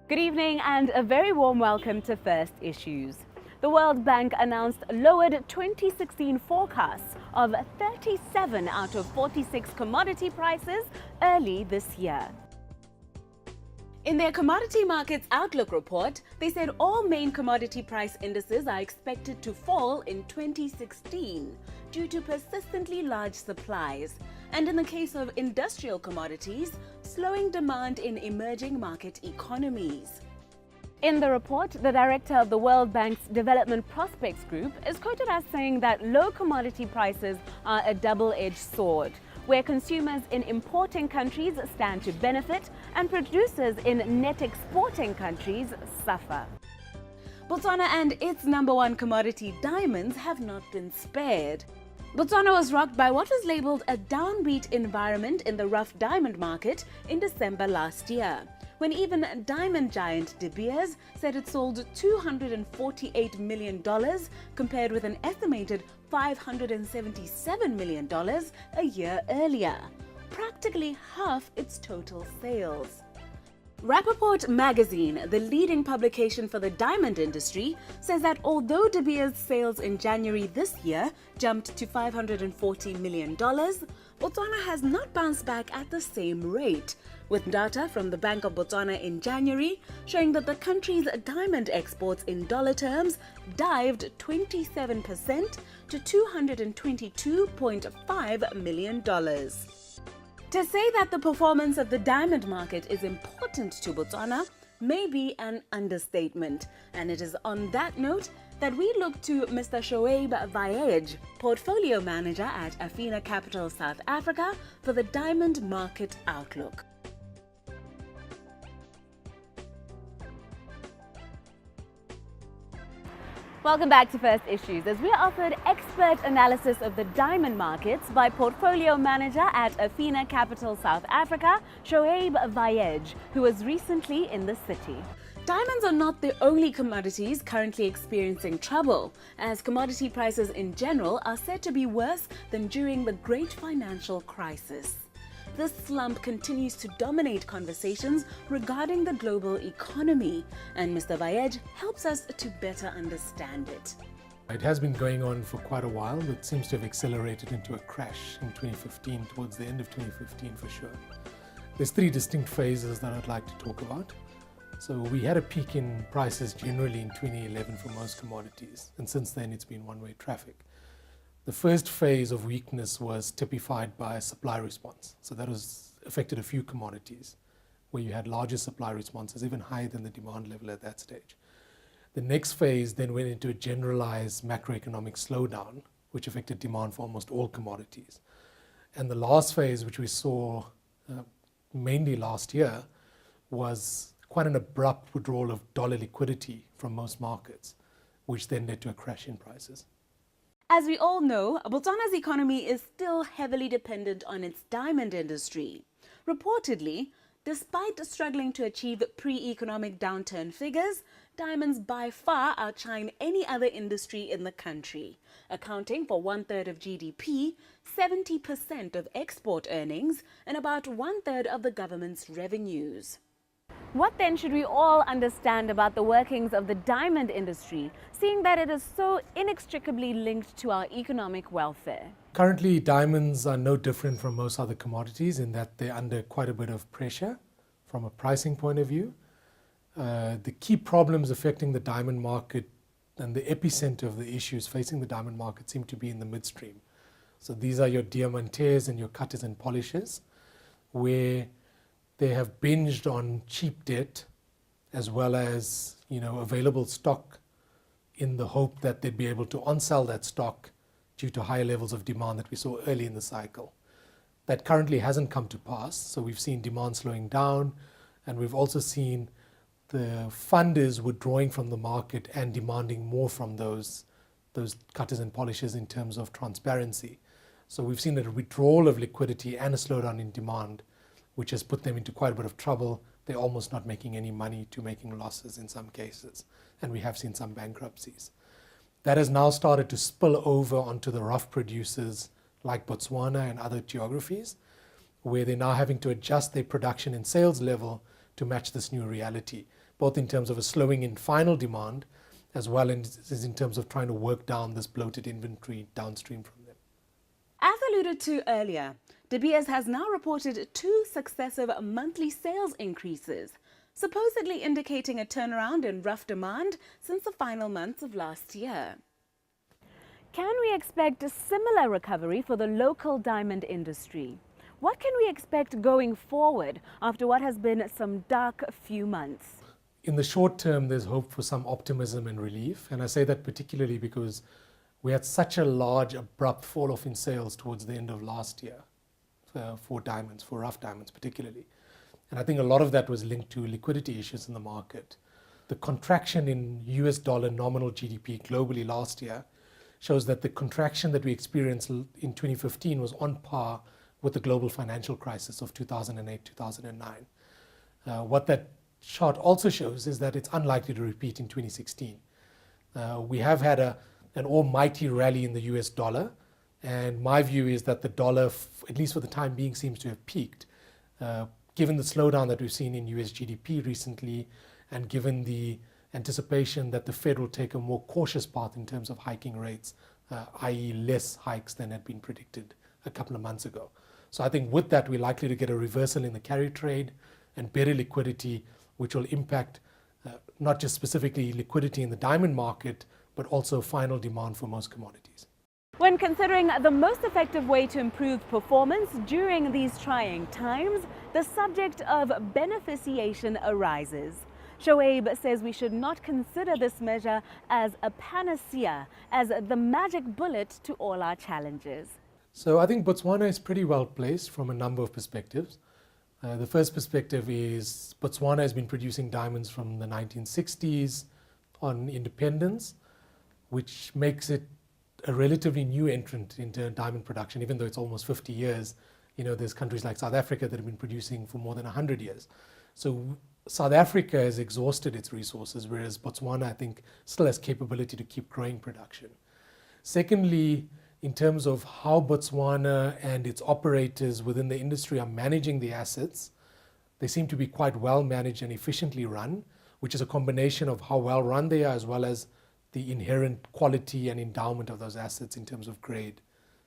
Good evening and a very warm welcome to First Issues. The World Bank announced lowered 2016 forecasts of 37 out of 46 commodity prices early this year. In their Commodity Markets Outlook report, they said all main commodity price indices are expected to fall in 2016 due to persistently large supplies, and in the case of industrial commodities, slowing demand in emerging market economies. In the report, the director of the World Bank's Development Prospects Group is quoted as saying that low commodity prices are a double-edged sword, where consumers in importing countries stand to benefit and producers in net exporting countries suffer. Botswana and its number one commodity, diamonds, have not been spared. Botswana was rocked by what was labeled a downbeat environment in the rough diamond market in December last year, when even diamond giant De Beers said it sold $248 million compared with an estimated $577 million a year earlier, practically half its total sales. Rappaport magazine, the leading publication for the diamond industry, says that although De Beers' sales in January this year jumped to $540 million, Botswana has not bounced back at the same rate, with data from the Bank of Botswana in January showing that the country's diamond exports in dollar terms dived 27% to $222.5 million. To say that the performance of the diamond market is important to Botswana may be an understatement, and it is on that note that we look to Mr. Shoaib Vaej, Portfolio Manager at Afena Capital South Africa, for the Diamond Market Outlook. Welcome back to First Issues, as we are offered expert analysis of the diamond markets by Portfolio Manager at Afena Capital South Africa, Shoaib Vaej, who was recently in the city. Diamonds are not the only commodities currently experiencing trouble, as commodity prices in general are said to be worse than during the Great Financial Crisis. This slump continues to dominate conversations regarding the global economy, and Mr. Vaej helps us to better understand it. It has been going on for quite a while, but seems to have accelerated into a crash in 2015, towards the end of 2015 for sure. There's three distinct phases that I'd like to talk about. So we had a peak in prices generally in 2011 for most commodities, and since then it's been one-way traffic. The first phase of weakness was typified by a supply response. So that was affected a few commodities where you had larger supply responses, even higher than the demand level at that stage. The next phase then went into a generalized macroeconomic slowdown, which affected demand for almost all commodities. And the last phase, which we saw mainly last year, was quite an abrupt withdrawal of dollar liquidity from most markets, which then led to a crash in prices. As we all know, Botswana's economy is still heavily dependent on its diamond industry. Reportedly, despite struggling to achieve pre-economic downturn figures, diamonds by far outshine any other industry in the country, accounting for 1/3 of GDP, 70% of export earnings, and about 1/3 of the government's revenues. What then should we all understand about the workings of the diamond industry, seeing that it is so inextricably linked to our economic welfare? Currently, diamonds are no different from most other commodities in that they're under quite a bit of pressure from a pricing point of view. The key problems affecting the diamond market and the epicenter of the issues facing the diamond market seem to be in the midstream. So these are your diamantes and your cutters and polishers, where they have binged on cheap debt as well as available stock in the hope that they'd be able to on-sell that stock due to higher levels of demand that we saw early in the cycle. That currently hasn't come to pass, so we've seen demand slowing down, and we've also seen the funders withdrawing from the market and demanding more from those cutters and polishers in terms of transparency. So we've seen a withdrawal of liquidity and a slowdown in demand, which has put them into quite a bit of trouble. They're almost not making any money to making losses in some cases, and we have seen some bankruptcies. That has now started to spill over onto the rough producers like Botswana and other geographies, where they're now having to adjust their production and sales level to to match this new reality, both in terms of a slowing in final demand as well as in terms of trying to work down this bloated inventory downstream from them. As alluded to earlier, De Beers has now reported 2 successive monthly sales increases, supposedly indicating a turnaround in rough demand since the final months of last year. Can we expect a similar recovery for the local diamond industry? What can we expect going forward after what has been some dark few months? In the short term, there's hope for some optimism and relief. And I say that particularly because we had such a large, abrupt fall off in sales towards the end of last year for diamonds, for rough diamonds particularly. And I think a lot of that was linked to liquidity issues in the market. The contraction in US dollar nominal GDP globally last year shows that the contraction that we experienced in 2015 was on par with the global financial crisis of 2008, 2009. What that chart also shows is that it's unlikely to repeat in 2016. We have had an almighty rally in the US dollar, and my view is that the dollar, at least for the time being, seems to have peaked. Given the slowdown that we've seen in US GDP recently, and given the anticipation that the Fed will take a more cautious path in terms of hiking rates, i.e. less hikes than had been predicted a couple of months ago. So I think with that, we're likely to get a reversal in the carry trade and better liquidity, which will impact not just specifically liquidity in the diamond market, but also final demand for most commodities. When considering the most effective way to improve performance during these trying times, the subject of beneficiation arises. Shoaib says we should not consider this measure as a panacea, as the magic bullet to all our challenges. So I think Botswana is pretty well placed from a number of perspectives. The first perspective is Botswana has been producing diamonds from the 1960s on independence, which makes it a relatively new entrant into diamond production, even though it's almost 50 years. You know, there's countries like South Africa that have been producing for more than 100 years. So South Africa has exhausted its resources, whereas Botswana, I think, still has capability to keep growing production. Secondly, in terms of how Botswana and its operators within the industry are managing the assets, they seem to be quite well managed and efficiently run, which is a combination of how well run they are as well as the inherent quality and endowment of those assets in terms of grade,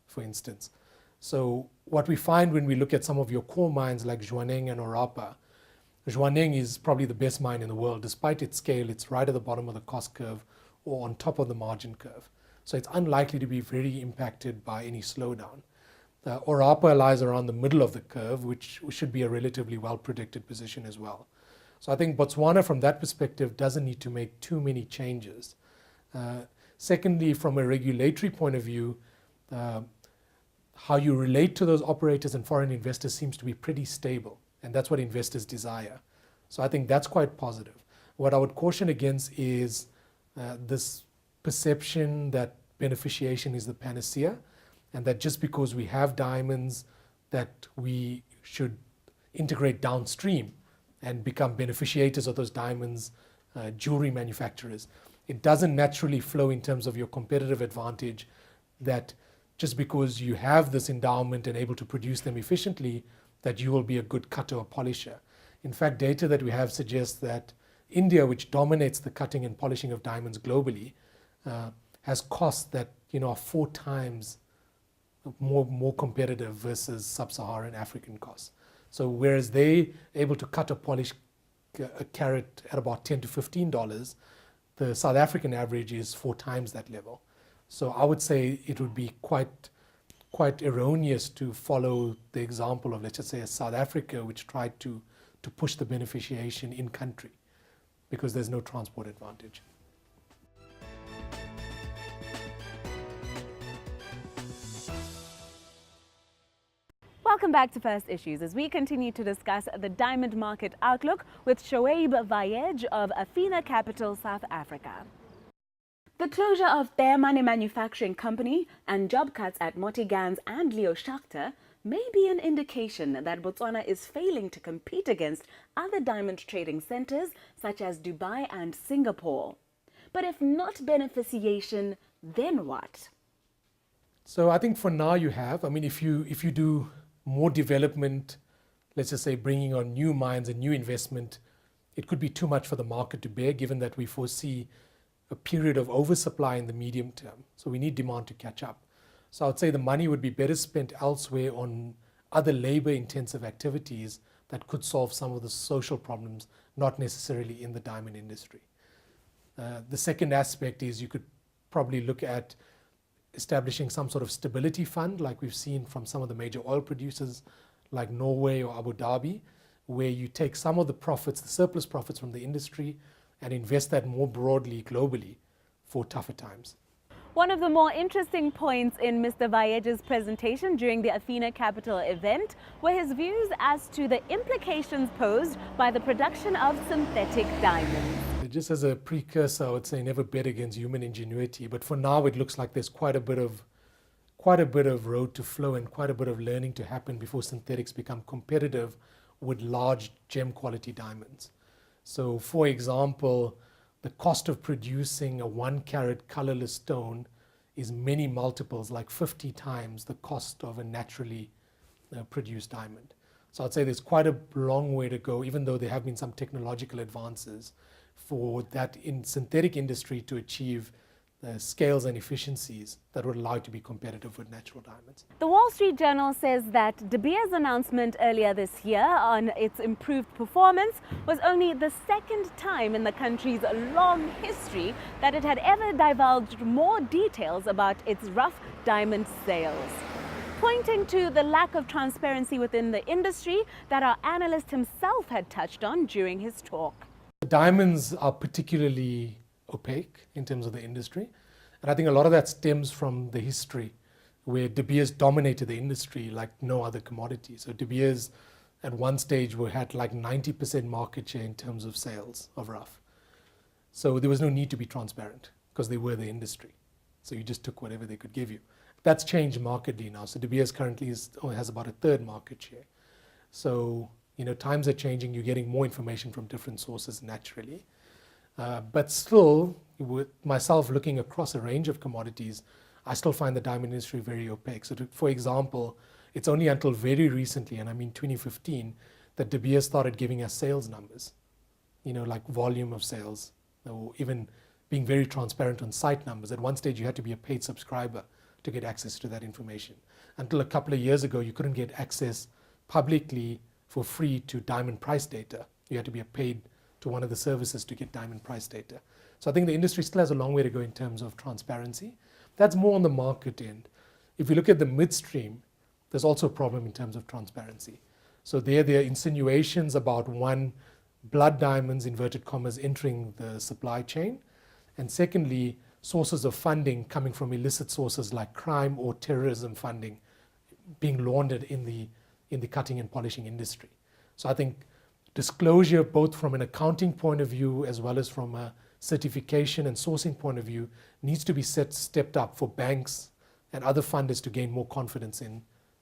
for instance. So what we find when we look at some of your core mines like Zwaneng and Orapa, Zwaneng is probably the best mine in the world. Despite its scale, it's right at the bottom of the cost curve or on top of the margin curve. So it's unlikely to be very impacted by any slowdown. Orapa lies around the middle of the curve, which should be a relatively well-predicted position as well. So I think Botswana, from that perspective, doesn't need to make too many changes. Secondly, from a regulatory point of view, how you relate to those operators and foreign investors seems to be pretty stable, and that's what investors desire. So I think that's quite positive. What I would caution against is this perception that beneficiation is the panacea, and that just because we have diamonds that we should integrate downstream and become beneficiators of those diamonds, jewelry manufacturers. It doesn't naturally flow in terms of your competitive advantage, that just because you have this endowment and able to produce them efficiently, that you will be a good cutter or polisher. In fact, data that we have suggests that India, which dominates the cutting and polishing of diamonds globally, has costs that are 4 times more competitive versus sub-Saharan African costs. So whereas they able to cut or polish a carat at about $10 to $15, the South African average is 4 times that level. So I would say it would be quite erroneous to follow the example of, let's just say, South Africa, which tried to push the beneficiation in country because there's no transport advantage. Welcome back to First Issues as we continue to discuss the diamond market outlook with Shoaib Vayej of Afena Capital, South Africa. The closure of Bearmoney Manufacturing Company and job cuts at Motigans and Leo Schachter may be an indication that Botswana is failing to compete against other diamond trading centers such as Dubai and Singapore. But if not beneficiation, then what? So I think for now you have, if you do more development, let's just say bringing on new mines and new investment it could be too much for the market to bear, given that we foresee a period of oversupply in the medium term. So we need demand to catch up. So I would say the money would be better spent elsewhere on other labor-intensive activities that could solve some of the social problems, not necessarily in the diamond industry. The second aspect is you could probably look at establishing some sort of stability fund, like we've seen from some of the major oil producers like Norway or Abu Dhabi, where you take some of the profits, the surplus profits from the industry, and invest that more broadly globally for tougher times. One of the more interesting points in Mr. Vayeja's presentation during the Afena Capital event were his views as to the implications posed by the production of synthetic diamonds. Just as a precursor, I would say never bet against human ingenuity, but for now it looks like there's quite a bit of road to flow and quite a bit of learning to happen before synthetics become competitive with large gem quality diamonds. So for example, the cost of producing a 1 carat colorless stone is many multiples, like 50 times the cost of a naturally produced diamond. So I'd say there's quite a long way to go, even though there have been some technological advances for that in synthetic industry to achieve scales and efficiencies that would allow it to be competitive with natural diamonds. The Wall Street Journal says that De Beers' announcement earlier this year on its improved performance was only the second time in the country's long history that it had ever divulged more details about its rough diamond sales, pointing to the lack of transparency within the industry that our analyst himself had touched on during his talk. Diamonds are particularly opaque in terms of the industry, and I think a lot of that stems from the history where De Beers dominated the industry like no other commodity. So De Beers at one stage had like 90% market share in terms of sales of rough. So there was no need to be transparent because they were the industry. So you just took whatever they could give you. That's changed markedly now. So De Beers currently has about a third market share. So times are changing. You're getting more information from different sources naturally. But still, with myself looking across a range of commodities, I still find the diamond industry very opaque. So for example, it's only until very recently, and I mean 2015, that De Beers started giving us sales numbers, like volume of sales, or even being very transparent on site numbers. At one stage, you had to be a paid subscriber to get access to that information. Until a couple of years ago, you couldn't get access publicly for free to diamond price data. You had to be a paid to one of the services to get diamond price data. So I think the industry still has a long way to go in terms of transparency. That's more on the market end. If we look at the midstream, there's also a problem in terms of transparency. So there are insinuations about, one, blood diamonds, inverted commas, entering the supply chain, and secondly, sources of funding coming from illicit sources like crime or terrorism funding being laundered in the cutting and polishing industry. So I think disclosure, both from an accounting point of view as well as from a certification and sourcing point of view, needs to be stepped up for banks and other funders to gain more confidence in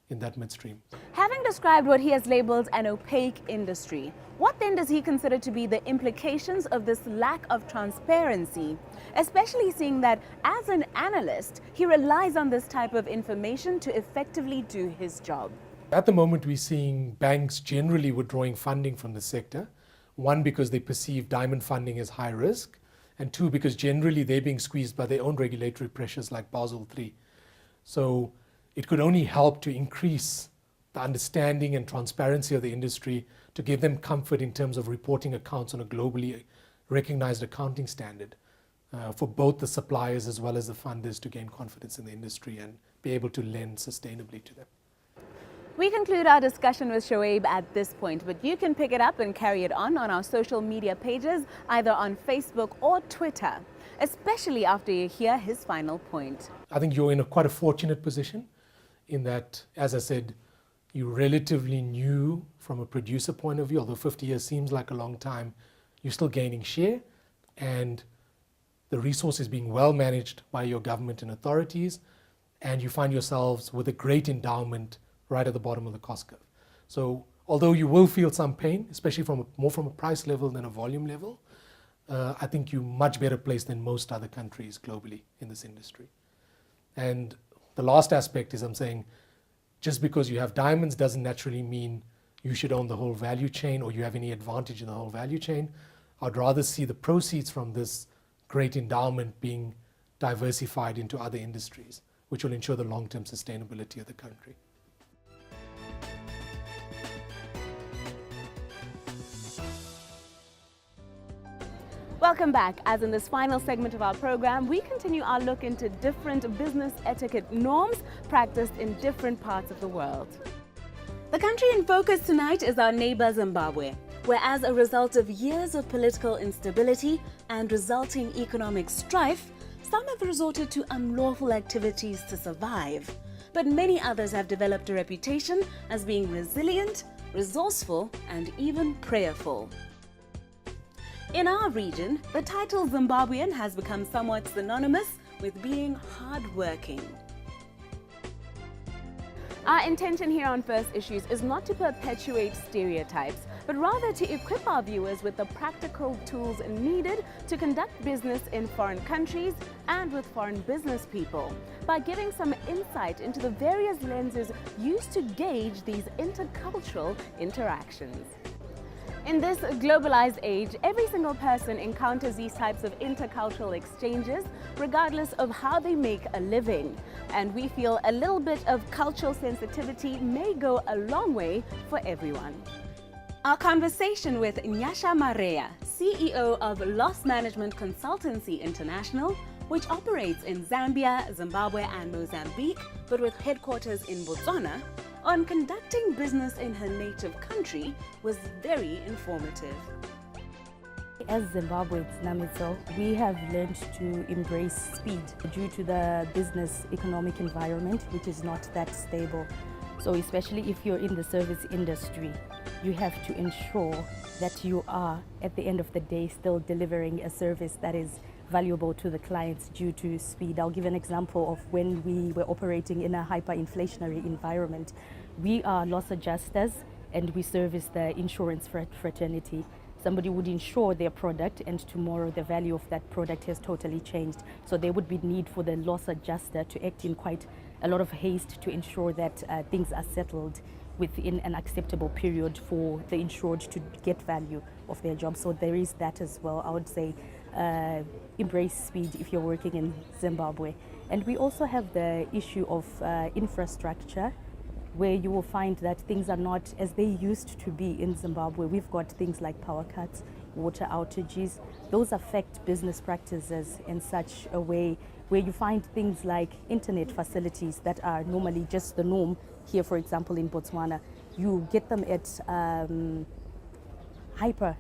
that midstream. Having described what he has labeled an opaque industry, what then does he consider to be the implications of this lack of transparency, especially seeing that as an analyst, he relies on this type of information to effectively do his job? At the moment, we're seeing banks generally withdrawing funding from the sector. One, because they perceive diamond funding as high risk, and two, because generally they're being squeezed by their own regulatory pressures like Basel III. So it could only help to increase the understanding and transparency of the industry to give them comfort in terms of reporting accounts on a globally recognized accounting standard for both the suppliers as well as the funders to gain confidence in the industry and be able to lend sustainably to them. We conclude our discussion with Shoaib at this point, but you can pick it up and carry it on our social media pages, either on Facebook or Twitter, especially after you hear his final point. I think you're in quite a fortunate position in that, as I said, you're relatively new from a producer point of view, although 50 years seems like a long time, you're still gaining share, and the resource is being well managed by your government and authorities, and you find yourselves with a great endowment right at the bottom of the cost curve. So although you will feel some pain, especially more from a price level than a volume level, I think you're much better placed than most other countries globally in this industry. And the last aspect is I'm saying just because you have diamonds doesn't naturally mean you should own the whole value chain or you have any advantage in the whole value chain. I'd rather see the proceeds from this great endowment being diversified into other industries, which will ensure the long-term sustainability of the country. Welcome back. As in this final segment of our program, we continue our look into different business etiquette norms practiced in different parts of the world. The country in focus tonight is our neighbor Zimbabwe, where as a result of years of political instability and resulting economic strife, some have resorted to unlawful activities to survive. But many others have developed a reputation as being resilient, resourceful, and even prayerful. In our region, the title Zimbabwean has become somewhat synonymous with being hardworking. Our intention here on First Issues is not to perpetuate stereotypes, but rather to equip our viewers with the practical tools needed to conduct business in foreign countries and with foreign business people, by giving some insight into the various lenses used to gauge these intercultural interactions. In this globalized age, every single person encounters these types of intercultural exchanges, regardless of how they make a living. And we feel a little bit of cultural sensitivity may go a long way for everyone. Our conversation with Nyasha Mareya, CEO of Loss Management Consultancy International, which operates in Zambia, Zimbabwe and Mozambique, but with headquarters in Botswana, on conducting business in her native country was very informative. As Zimbabweans, Namitso, we have learned to embrace speed due to the business economic environment, which is not that stable. So especially if you're in the service industry, you have to ensure that you are, at the end of the day, still delivering a service that is valuable to the clients due to speed. I'll give an example of when we were operating in a hyperinflationary environment. We are loss adjusters and we service the insurance fraternity. Somebody would insure their product and tomorrow the value of that product has totally changed. So there would be need for the loss adjuster to act in quite a lot of haste to ensure that things are settled within an acceptable period for the insured to get value of their job. So there is that as well. I would say embrace speed if you're working in Zimbabwe. And we also have the issue of infrastructure, where you will find that things are not as they used to be in Zimbabwe. We've got things like power cuts, water outages. Those affect business practices in such a way where you find things like internet facilities that are normally just the norm here, for example, in Botswana. You get them at hyper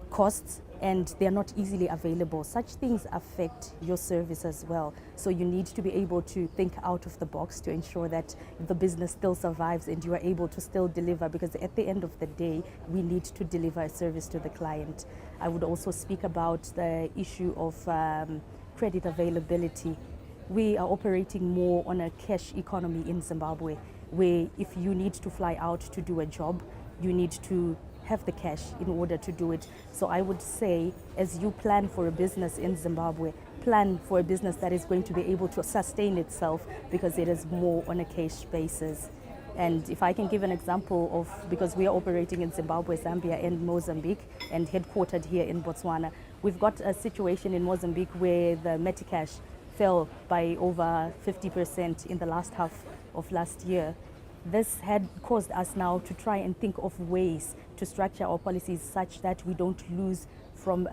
costs and they're not easily available. Such things affect your service as well. So you need to be able to think out of the box to ensure that the business still survives and you are able to still deliver, because at the end of the day, we need to deliver a service to the client. I would also speak about the issue of credit availability. We are operating more on a cash economy in Zimbabwe, where if you need to fly out to do a job, you need to have the cash in order to do it. So I would say, as you plan for a business in Zimbabwe, plan for a business that is going to be able to sustain itself, because it is more on a cash basis. And if I can give an example of, because we are operating in Zimbabwe, Zambia and Mozambique and headquartered here in Botswana, we've got a situation in Mozambique where the Meticash fell by over 50% in the last half of last year. This had caused us now to try and think of ways to structure our policies such that we don't lose from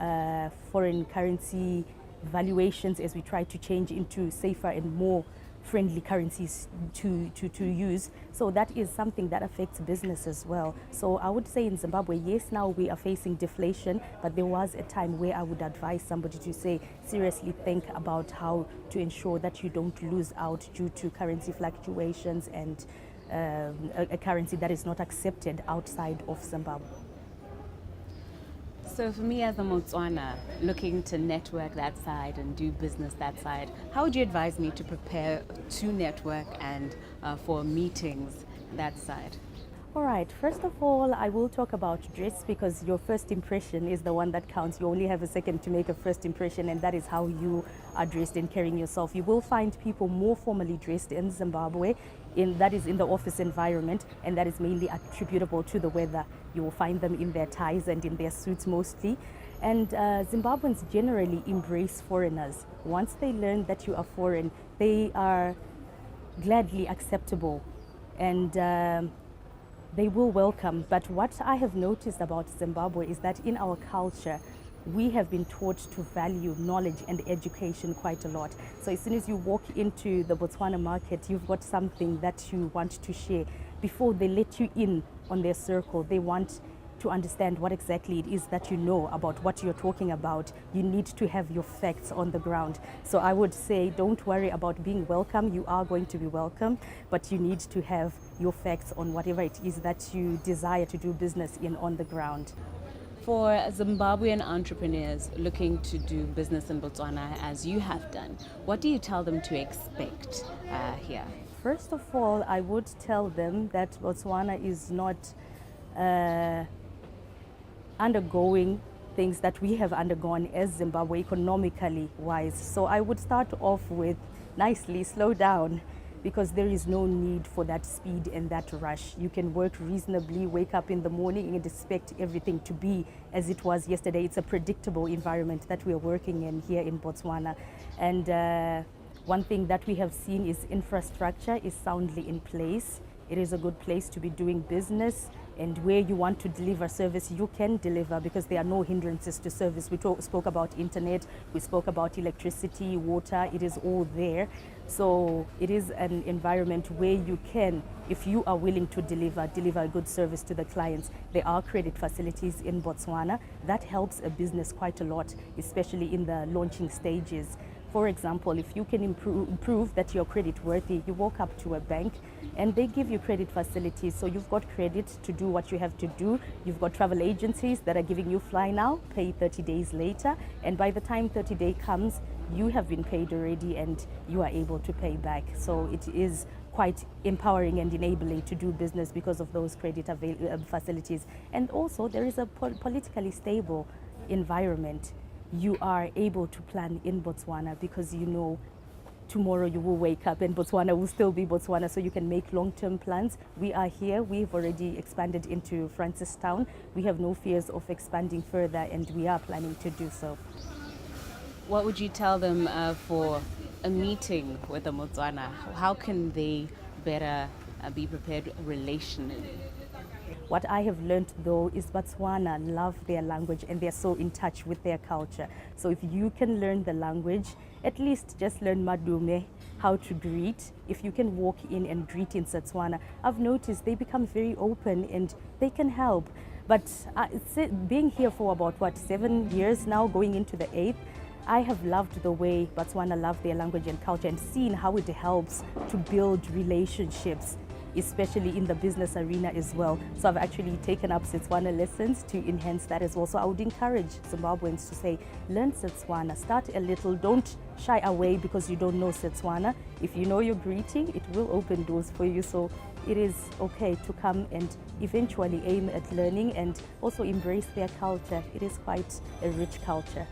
foreign currency valuations as we try to change into safer and more friendly currencies to use. So that is something that affects business as well. So I would say in Zimbabwe, yes, now we are facing deflation, but there was a time where I would advise somebody to say, seriously think about how to ensure that you don't lose out due to currency fluctuations and a currency that is not accepted outside of Zimbabwe. So for me as a Motswana, looking to network that side and do business that side, how would you advise me to prepare to network and for meetings that side? All right, first of all, I will talk about dress, because your first impression is the one that counts. You only have a second to make a first impression, and that is how you are dressed and carrying yourself. You will find people more formally dressed in Zimbabwe. that is in the office environment, and that is mainly attributable to the weather. You will find them in their ties and in their suits mostly. And Zimbabweans generally embrace foreigners. Once they learn that you are foreign, they are gladly acceptable, and they will welcome. But what I have noticed about Zimbabwe is that in our culture, we have been taught to value knowledge and education quite a lot. So as soon as you walk into the Botswana market, you've got something that you want to share. Before they let you in on their circle, they want to understand what exactly it is that you know about what you're talking about. You need to have your facts on the ground. So I would say don't worry about being welcome. You are going to be welcome, but you need to have your facts on whatever it is that you desire to do business in on the ground. For Zimbabwean entrepreneurs looking to do business in Botswana as you have done, what do you tell them to expect here? First of all, I would tell them that Botswana is not undergoing things that we have undergone as Zimbabwe economically wise. So I would start off with nicely slow down, because there is no need for that speed and that rush. You can work reasonably, wake up in the morning and expect everything to be as it was yesterday. It's a predictable environment that we are working in here in Botswana. And one thing that we have seen is infrastructure is soundly in place. It is a good place to be doing business, and where you want to deliver service, you can deliver, because there are no hindrances to service. We spoke about internet, we spoke about electricity, water, it is all there. So it is an environment where you can, if you are willing to deliver a good service to the clients. There are credit facilities in Botswana. That helps a business quite a lot, especially in the launching stages. For example, if you can prove that you're credit worthy, you walk up to a bank and they give you credit facilities. So you've got credit to do what you have to do. You've got travel agencies that are giving you fly now, pay 30 days later. And by the time 30 day comes, you have been paid already and you are able to pay back. So it is quite empowering and enabling to do business because of those credit facilities. And also there is a politically stable environment. You are able to plan in Botswana because you know tomorrow you will wake up and Botswana will still be Botswana, so you can make long-term plans. We are here, we've already expanded into Francistown. We have no fears of expanding further, and we are planning to do so. What would you tell them for a meeting with a Botswana? How can they better be prepared relationally? What I have learned though is Botswana love their language and they're so in touch with their culture. So if you can learn the language, at least just learn Madume, how to greet. If you can walk in and greet in Setswana, I've noticed they become very open and they can help. But being here for about 7 years now, going into the 8th, I have loved the way Botswana love their language and culture, and seen how it helps to build relationships, especially in the business arena as well. So I've actually taken up Setswana lessons to enhance that as well. So I would encourage Zimbabweans to say, learn Setswana, start a little, don't shy away because you don't know Setswana. If you know your greeting, it will open doors for you. So it is okay to come and eventually aim at learning and also embrace their culture. It is quite a rich culture.